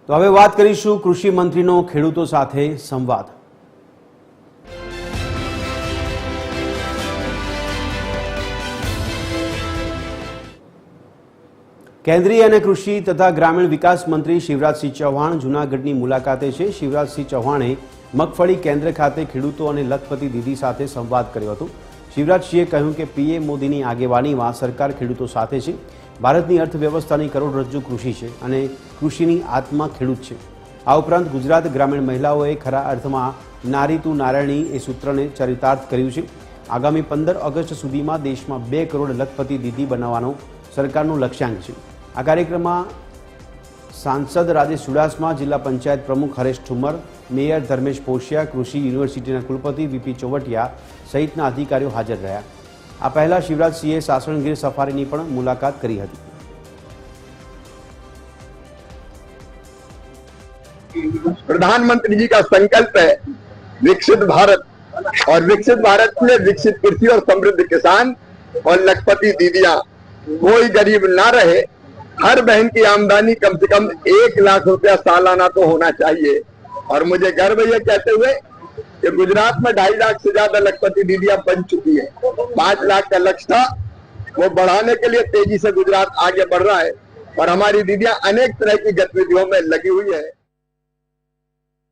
તો હવે વાત કરીશું કૃષિ મંત્રીનો ખેડૂતો સાથે સંવાદ। કેન્દ્રીય અને કૃષિ તથા ગ્રામીણ વિકાસ મંત્રી શિવરાજસિંહ ચૌહાણ જૂનાગઢની મુલાકાતે છે। શિવરાજસિંહ ચૌહાણે મગફળી કેન્દ્ર ખાતે ખેડૂતો અને લખપતિ દીદી સાથે સંવાદ કર્યો હતો। શિવરાજસિંહે કહ્યું કે પીએમ મોદીની આગેવાનીમાં સરકાર ખેડૂતો સાથે છે। ભારતની અર્થવ્યવસ્થાની કરોડરજ્જુ કૃષિ છે અને કૃષિની આત્મા ખેડૂત છે। આ ઉપરાંત ગુજરાત ગ્રામીણ મહિલાઓએ ખરા અર્થમાં નારી તું નારાયણી એ સૂત્રને ચરિતાર્થ કર્યું છે। આગામી 15 ઓગસ્ટ સુધીમાં દેશમાં 2 કરોડ લખપતિ દીદી બનાવવાનો સરકારનું લક્ષ્યાંક છે। આ કાર્યક્રમમાં સાંસદ રાજેશ ચુડાસમા, જિલ્લા પંચાયત પ્રમુખ હરેશ ઠુમર, મેયર ધર્મેશ પોશિયા, કૃષિ યુનિવર્સિટીના કુલપતિ વીપી ચોવટિયા સહિતના અધિકારીઓ હાજર રહ્યા। આ પહેલા શિવરાજસિંહે સાસણગીર સફારીની પણ મુલાકાત કરી હતી। प्रधानमंत्री जी का संकल्प है विकसित भारत, और विकसित भारत में विकसित कृषि और समृद्ध किसान और लखपति दीदियां, कोई गरीब ना रहे। हर बहन की आमदनी कम से कम 1 लाख रुपया सालाना तो होना चाहिए। और मुझे गर्व ये कहते हुए कि गुजरात में 2.5 लाख से ज्यादा लखपति दीदियां बन चुकी है। 5 लाख का लक्ष्य था, वो बढ़ाने के लिए तेजी से गुजरात आगे बढ़ रहा है और हमारी दीदियां अनेक तरह की गतिविधियों में लगी हुई है।